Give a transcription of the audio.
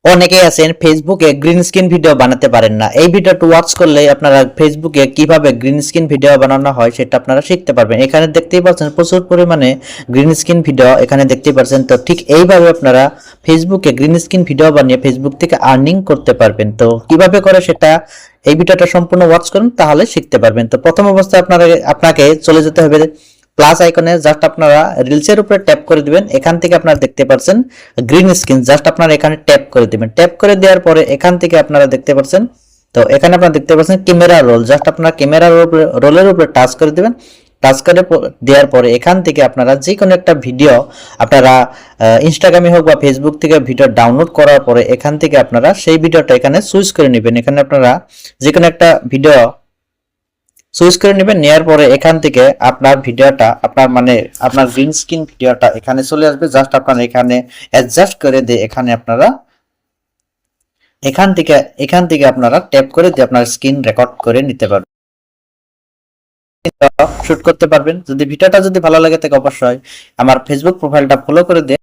অনেকেই আছেন ফেসবুকে গ্রিন স্ক্রিন ভিডিও বানাতে পারেন না। এই ভিডিওটা ওয়াচ করলে আপনারা ফেসবুকে কিভাবে গ্রিন স্ক্রিন ভিডিও বানানো হয় সেটা আপনারা শিখতে পারবেন। এখানে দেখতেই পাচ্ছেন প্রচুর পরিমাণে গ্রিন স্ক্রিন ভিডিও এখানে দেখতেই পাচ্ছেন। তো ঠিক এইভাবে আপনারা ফেসবুকে গ্রিন স্ক্রিন ভিডিও বানিয়ে ফেসবুক থেকে আর্নিং করতে পারবেন। তো কিভাবে করে সেটা এই ভিডিওটা সম্পূর্ণ ওয়াচ করুন, তাহলে শিখতে পারবেন। তো প্রথম অবস্থায় আপনাকে চলে যেতে হবে প্লাস আইকনে, জাস্ট আপনারা রিলসের উপরে ট্যাপ করে দিবেন। এখান থেকে আপনারা দেখতে পাচ্ছেন গ্রিন স্ক্রিন, জাস্ট আপনারা এখানে ট্যাপ করে দিবেন। ট্যাপ করে দেওয়ার পরে এখান থেকে আপনারা দেখতে পাচ্ছেন, তো এখানে আপনারা দেখতে পাচ্ছেন ক্যামেরা রোল, জাস্ট আপনারা ক্যামেরা রোলের উপরে টাচ করে দিবেন। টাচ করে দেওয়ার পরে এখান থেকে আপনারা যে কোনো একটা ভিডিও আপনারা ইনস্টাগ্রামে হোক বা ফেসবুক থেকে ভিডিও ডাউনলোড করার পরে এখান থেকে আপনারা সেই ভিডিওটা এখানে চুজ করে নেবেন। এখানে আপনারা যে কোনো একটা ভিডিও চুজ করে নেবেন। নেওয়ার পরে এখান থেকে আপনার ভিডিওটা আপনার গ্রিন স্ক্রিন ভিডিওটা এখানে চলে আসবে। জাস্ট আপনারা এখানে অ্যাডজাস্ট করে দিয়ে এখানে আপনারা এখান থেকে আপনারা ট্যাপ করে দিয়ে আপনার স্ক্রিন রেকর্ড করে নিতে পারবেন, শুট করতে পারবেন। যদি ভিডিওটা ভালো লাগে থাকে অবশ্যই আমার ফেসবুক প্রোফাইলটা ফলো করে দিয়ে